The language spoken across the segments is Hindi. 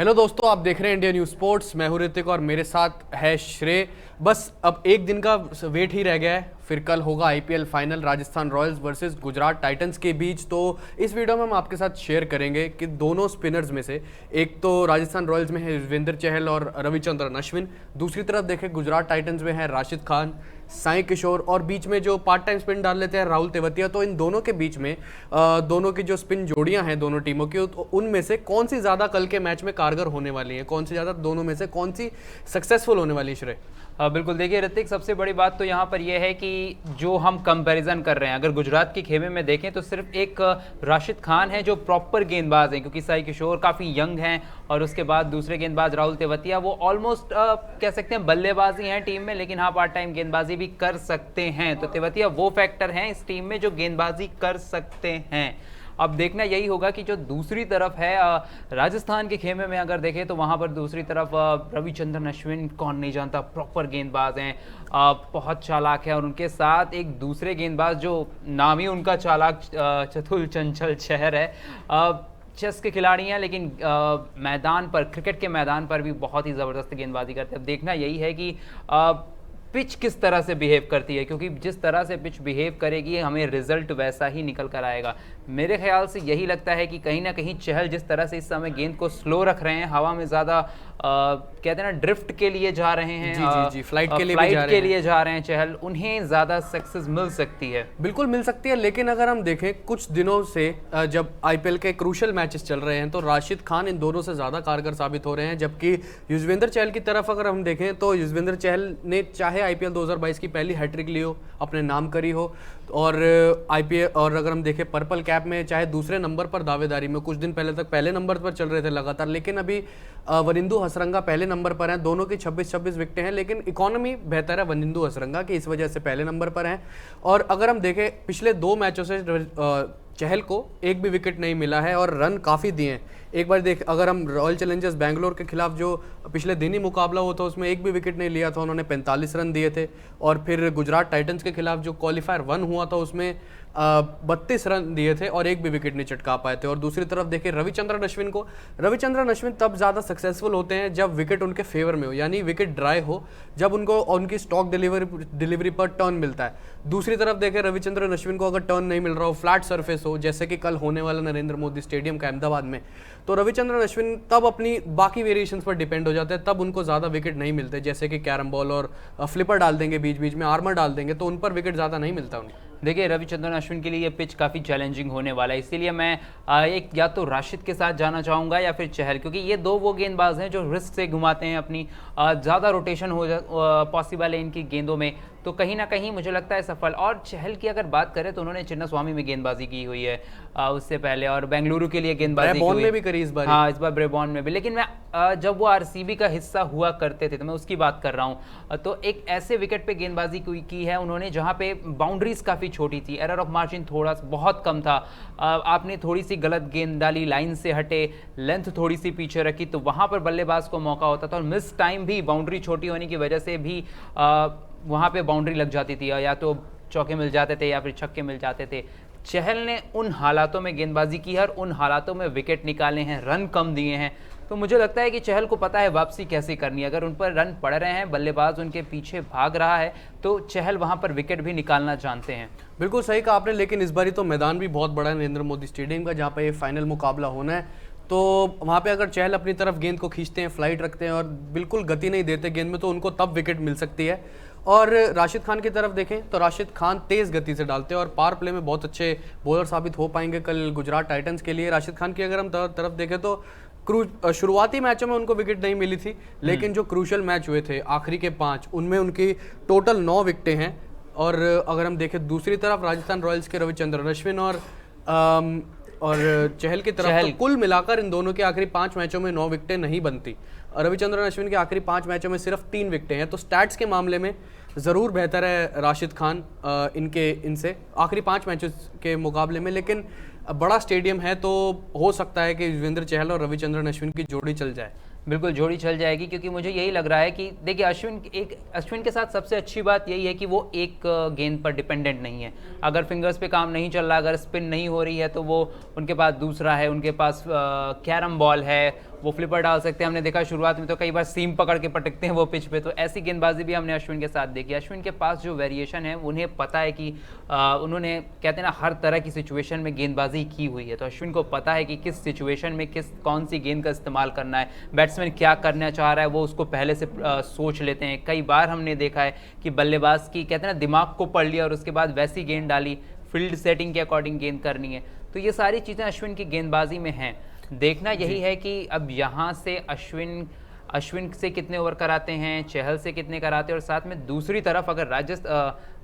हेलो दोस्तों, आप देख रहे हैं इंडिया न्यूज स्पोर्ट्स। मैं हूं ऋतिक और मेरे साथ है श्रेय। बस अब एक दिन का वेट ही रह गया है, फिर कल होगा IPL final Rajasthan Royals versus Gujarat Titans के बीच। तो इस वीडियो में हम आपके साथ शेयर करेंगे कि दोनों स्पिनर्स में से एक तो राजस्थान रॉयल्स में है युजवेंद्र चहल और रविचंद्रन अश्विन, दूसरी तरफ देखें गुजरात टाइटंस में है राशिद खान, साई किशोर और बीच में जो पार्ट टाइम स्पिन डाल लेते हैं राहुल तेवतिया। तो इन दोनों के बीच में दोनों की जो स्पिन जोड़ियां हैं दोनों टीमों की, तो उनमें से कौन सी ज्यादा कल के मैच में कारगर होने वाली है, कौन सी ज्यादा दोनों में से कौन सी सक्सेसफुल होने वाली है श्रेय? बिल्कुल। देखिए ऋतिक, सबसे बड़ी बात तो यहाँ पर यह है कि जो हम कंपैरिजन कर रहे हैं, अगर गुजरात के खेमे में देखें तो सिर्फ एक राशिद खान है जो प्रॉपर गेंदबाज हैं, क्योंकि साई किशोर काफ़ी यंग हैं और उसके बाद दूसरे गेंदबाज राहुल तेवतिया वो ऑलमोस्ट कह सकते हैं बल्लेबाजी हैं टीम में, लेकिन हाँ पार्ट टाइम गेंदबाजी भी कर सकते हैं। तो तेवतिया वो फैक्टर हैं इस टीम में जो गेंदबाजी कर सकते हैं। अब देखना यही होगा कि जो दूसरी तरफ है राजस्थान के खेमे में अगर देखें तो वहाँ पर दूसरी तरफ रविचंद्रन अश्विन, कौन नहीं जानता, प्रॉपर गेंदबाज हैं, बहुत चालाक है। और उनके साथ एक दूसरे गेंदबाज जो नाम ही उनका चालाक चतुल चंचल चहर है, चेस के खिलाड़ी हैं, लेकिन मैदान पर, क्रिकेट के मैदान पर भी बहुत ही ज़बरदस्त गेंदबाजी करते हैं। अब देखना यही है कि पिच किस तरह से बिहेव करती है, क्योंकि जिस तरह से पिच बिहेव करेगी हमें रिजल्ट वैसा ही निकल कर आएगा। मेरे ख्याल से यही लगता है कि कहीं ना कहीं चहल जिस तरह से इस समय गेंद को स्लो रख रहे हैं, हवा में ज़्यादा कहते हैं ना ड्रिफ्ट के लिए जा रहे हैं, जी, फ्लाइट के लिए जा रहे हैं चहल, उन्हें ज़्यादा सक्सेस मिल सकती है। बिल्कुल मिल सकती है, लेकिन अगर हम देखें कुछ दिनों से जब आईपीएल के क्रूशियल मैचेस चल रहे हैं तो राशिद खान इन दोनों से ज़्यादा कारगर साबित हो रहे हैं। जबकि युजवेंद्र चहल की तरफ अगर हम देखें तो युजवेंद्र चहल ने चाहे आईपीएल 2022 की पहली हैट्रिक ली हो, अपने नाम करी हो, और आईपीएल और अगर हम देखें पर्पल कैप में चाहे दूसरे नंबर पर दावेदारी में, कुछ दिन पहले तक पहले नंबर पर चल रहे थे लगातार, लेकिन अभी वनिंदु हसरंगा पहले नंबर पर हैं। दोनों की 26-26 विकेटें हैं, लेकिन इकोनॉमी बेहतर है वनिंदु हसरंगा की, इस वजह से पहले नंबर पर हैं। और अगर हम देखें पिछले 2 मैचों से चहल को एक भी विकेट नहीं मिला है और रन काफ़ी दिए हैं। एक बार देख, अगर हम रॉयल चैलेंजर्स बैंगलोर के खिलाफ जो पिछले दिन ही मुकाबला हुआ था उसमें एक भी विकेट नहीं लिया था, उन्होंने 45 रन दिए थे। और फिर गुजरात टाइटंस के खिलाफ जो क्वालिफायर 1 हुआ था उसमें 32 रन दिए थे और एक भी विकेट नहीं चटका पाए थे। और दूसरी तरफ देखें रविचंद्रन अश्विन को, रविचंद्रन अश्विन तब ज़्यादा सक्सेसफुल होते हैं जब विकेट उनके फेवर में हो, यानी विकेट ड्राई हो, जब उनको उनकी स्टॉक डिलीवरी पर टर्न मिलता है। दूसरी तरफ देखें रविचंद्रन अश्विन को अगर टर्न नहीं मिल रहा हो, फ्लैट सरफेस हो, जैसे कि कल होने वाला नरेंद्र मोदी स्टेडियम का अहमदाबाद में, तो रविचंद्रन अश्विन तब अपनी बाकी वेरिएशंस पर डिपेंड हो जाते हैं, तब उनको ज़्यादा विकेट नहीं मिलते। जैसे कि कैरम बॉल और फ्लिपर डाल देंगे, बीच बीच में आर्मर डाल देंगे, तो उन पर विकेट ज़्यादा नहीं मिलता उन्हें। देखिए रविचंद्रन अश्विन के लिए ये पिच काफ़ी चैलेंजिंग होने वाला है, इसीलिए मैं एक या तो राशिद के साथ जाना चाहूँगा या फिर चहल, क्योंकि ये दो वो गेंदबाज हैं जो रिस्क से घुमाते हैं अपनी, ज़्यादा रोटेशन हो पॉसिबल है इनकी गेंदों में, तो कहीं ना कहीं मुझे लगता है सफल। और चहल की अगर बात करें तो उन्होंने चिन्नास्वामी में गेंदबाजी की हुई है उससे पहले, और बेंगलुरु के लिए गेंदबाजी की हुई में भी करी इस बार। हाँ, इस बार ब्रेबॉर्न में भी, लेकिन मैं जब वो आरसीबी का हिस्सा हुआ करते थे तो मैं उसकी बात कर रहा हूँ, तो एक ऐसे विकेट पे गेंदबाजी की है उन्होंने जहाँ पे बाउंड्रीज काफ़ी छोटी थी, एरर ऑफ मार्जिन थोड़ा बहुत कम था, आपने थोड़ी सी गलत गेंद डाली, लाइन से हटे, लेंथ थोड़ी सी पीछे रखी, तो वहाँ पर बल्लेबाज को मौका होता था। और मिस टाइम भी, बाउंड्री छोटी होने की वजह से भी वहाँ पे बाउंड्री लग जाती थी, या तो चौके मिल जाते थे या फिर छक्के मिल जाते थे। चहल ने उन हालातों में गेंदबाजी की है और उन हालातों में विकेट निकाले हैं, रन कम दिए हैं, तो मुझे लगता है कि चहल को पता है वापसी कैसे करनी है। अगर उन पर रन पड़ रहे हैं, बल्लेबाज उनके पीछे भाग रहा है, तो चहल वहां पर विकेट भी निकालना जानते हैं। बिल्कुल सही कहा आपने, लेकिन इस बारी तो मैदान भी बहुत बड़ा है नरेंद्र मोदी स्टेडियम का, जहाँ पर ये फाइनल मुकाबला होना है। तो वहाँ पे अगर चहल अपनी तरफ गेंद को खींचते हैं, फ्लाइट रखते हैं और बिल्कुल गति नहीं देते गेंद में, तो उनको तब विकेट मिल सकती है। और राशिद खान की तरफ देखें तो राशिद खान तेज़ गति से डालते हैं और पावर प्ले में बहुत अच्छे बॉलर साबित हो पाएंगे कल गुजरात टाइटंस के लिए। राशिद खान की अगर हम तरफ देखें तो शुरुआती मैचों में उनको विकेट नहीं मिली थी, लेकिन जो क्रूशियल मैच हुए थे आखिरी के 5, उनमें उनकी टोटल 9 विकेटें हैं। और अगर हम देखें दूसरी तरफ राजस्थान रॉयल्स के रविचंद्रन अश्विन और चहल की तरफ, तो कुल मिलाकर इन दोनों के आखिरी 5 मैचों में 9 विकेटें नहीं बनती। रविचंद्रन अश्विन के आखिरी 5 मैचों में सिर्फ 3 विकेटें हैं, तो स्टैट्स के मामले में ज़रूर बेहतर है राशिद खान इनसे आखिरी 5 मैचों के मुकाबले में। लेकिन बड़ा स्टेडियम है तो हो सकता है कि युजवेंद्र चहल और रविचंद्रन अश्विन की जोड़ी चल जाए। बिल्कुल जोड़ी चल जाएगी, क्योंकि मुझे यही लग रहा है कि देखिए अश्विन के साथ सबसे अच्छी बात यही है कि वो एक गेंद पर डिपेंडेंट नहीं है। अगर फिंगर्स पे काम नहीं चल रहा, अगर स्पिन नहीं हो रही है, तो वो उनके पास दूसरा है, उनके पास कैरम बॉल है, वो फ्लिपर डाल सकते हैं। हमने देखा शुरुआत में तो कई बार सीम पकड़ के पटकते हैं वो पिच पे, तो ऐसी गेंदबाजी भी हमने अश्विन के साथ देखी। अश्विन के पास जो वेरिएशन है उन्हें पता है कि उन्होंने कहते हैं ना हर तरह की सिचुएशन में गेंदबाजी की हुई है, तो अश्विन को पता है कि किस सिचुएशन में कौन सी गेंद का इस्तेमाल करना है, बैट्समैन क्या करना चाह रहा है वो उसको पहले से सोच लेते हैं। कई बार हमने देखा है कि बल्लेबाज की कहते हैं ना दिमाग को पढ़ लिया और उसके बाद वैसी गेंद डाली, फील्ड सेटिंग के अकॉर्डिंग गेंद करनी है। तो ये सारी चीज़ें अश्विन की गेंदबाजी में हैं। देखना यही है कि अब यहाँ से अश्विन से कितने ओवर कराते हैं, चहल से कितने कराते हैं, और साथ में दूसरी तरफ अगर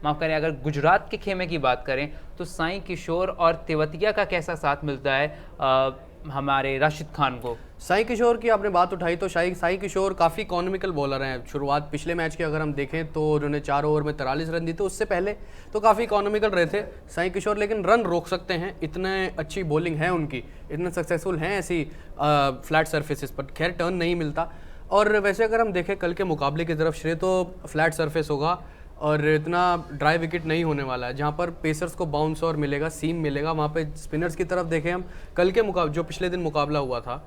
माफ़ करें अगर गुजरात के खेमे की बात करें तो साई किशोर और तेवतिया का कैसा साथ मिलता है हमारे राशिद खान को। साई किशोर की आपने बात उठाई तो साई किशोर काफ़ी इकोनॉमिकल बॉलर हैं। शुरुआत पिछले मैच की अगर हम देखें तो उन्होंने 4 ओवर में 43 रन दिए थे, उससे पहले तो काफ़ी इकोनॉमिकल रहे थे साई किशोर, लेकिन रन रोक सकते हैं, इतने अच्छी बॉलिंग है उनकी, इतने सक्सेसफुल हैं ऐसी फ्लैट सर्फेसिस पर, खैर टर्न नहीं मिलता। और वैसे अगर हम देखें कल के मुकाबले की तरफ, श्रेय तो फ्लैट सरफेस होगा और इतना ड्राई विकेट नहीं होने वाला है, जहाँ पर पेसर्स को बाउंस और मिलेगा, सीम मिलेगा। वहाँ पे स्पिनर्स की तरफ देखें हम, कल के मुकाबले जो पिछले दिन मुकाबला हुआ था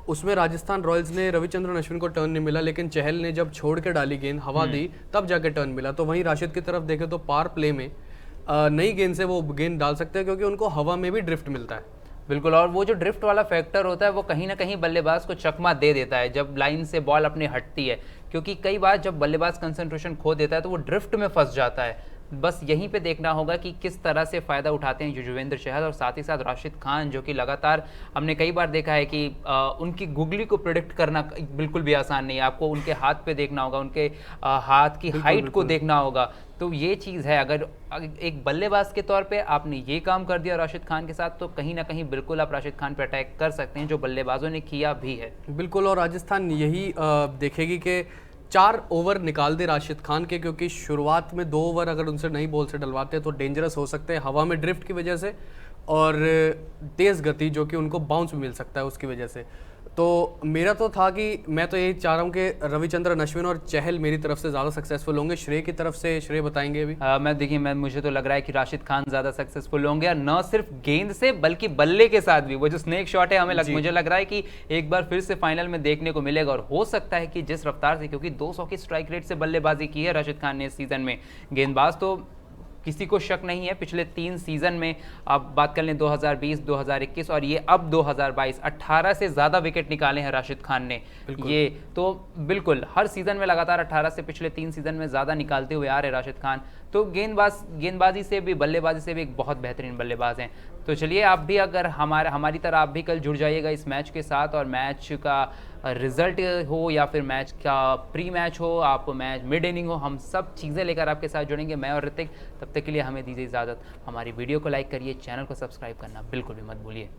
उसमें राजस्थान रॉयल्स ने रविचंद्रन अश्विन को टर्न नहीं मिला, लेकिन चहल ने जब छोड़ के डाली गेंद, हवा दी, तब जाके टर्न मिला। तो वहीं राशिद की तरफ देखें तो पावर प्ले में नई गेंद से वो गेंद डाल सकते हैं क्योंकि उनको हवा में भी ड्रिफ्ट मिलता है। बिल्कुल, और वो जो ड्रिफ्ट वाला फैक्टर होता है वो कहीं ना कहीं बल्लेबाज को चकमा दे देता है जब लाइन से बॉल अपने हटती है, क्योंकि कई बार जब बल्लेबाज कंसंट्रेशन खो देता है तो वो ड्रिफ्ट में फंस जाता है। बस यहीं पे देखना होगा कि किस तरह से फ़ायदा उठाते हैं युजवेंद्र चहल और साथ ही साथ राशिद खान, जो कि लगातार हमने कई बार देखा है कि उनकी गुगली को प्रिडिक्ट करना बिल्कुल भी आसान नहीं है। आपको उनके हाथ पे देखना होगा, उनके हाथ की हाइट को देखना होगा। तो ये चीज़ है, अगर एक बल्लेबाज के तौर पे आपने ये काम कर दिया राशिद खान के साथ, तो कहीं ना कहीं बिल्कुल आप राशिद खान पे अटैक कर सकते हैं, जो बल्लेबाजों ने किया भी है। बिल्कुल, और राजस्थान यही देखेगी कि 4 ओवर निकाल दे राशिद खान के, क्योंकि शुरुआत में 2 ओवर अगर उनसे नई बॉल से डलवाते तो डेंजरस हो सकते हैं हवा में ड्रिफ्ट की वजह से, और तेज़ गति जो कि उनको बाउंस भी मिल सकता है उसकी वजह से। तो मेरा तो था कि मैं तो यही चाह रहा हूँ कि रविचंद्रन अश्विन और चहल मेरी तरफ से ज़्यादा सक्सेसफुल होंगे। श्रेय की तरफ से श्रेय बताएंगे अभी। मुझे तो लग रहा है कि राशिद खान ज़्यादा सक्सेसफुल होंगे, और न सिर्फ गेंद से बल्कि बल्ले के साथ भी। वो जो स्नेक शॉट है मुझे लग रहा है कि एक बार फिर से फाइनल में देखने को मिलेगा, और हो सकता है कि जिस रफ्तार से, क्योंकि 200 की स्ट्राइक रेट से बल्लेबाजी की है राशिद खान ने इस सीज़न में, गेंदबाज तो किसी को शक नहीं है। पिछले 3 सीज़न में आप बात कर लें 2020, 2021 और ये अब 2022, 18 से ज़्यादा विकेट निकाले हैं राशिद खान ने। ये तो बिल्कुल हर सीज़न में लगातार 18 से पिछले 3 सीज़न में ज़्यादा निकालते हुए आ रहे राशिद खान। तो गेंदबाजी से भी, बल्लेबाजी से भी एक बहुत बेहतरीन बल्लेबाज हैं। तो चलिए आप भी अगर हमारी तरह आप भी कल जुड़ जाइएगा इस मैच के साथ, और मैच का रिजल्ट हो या फिर मैच का प्री मैच हो, आप मैच मिड इनिंग हो, हम सब चीज़ें लेकर आपके साथ जुड़ेंगे, मैं और ऋतिक। तब तक के लिए हमें दीजिए इजाज़त। हमारी वीडियो को लाइक करिए, चैनल को सब्सक्राइब करना बिल्कुल भी मत भूलिए।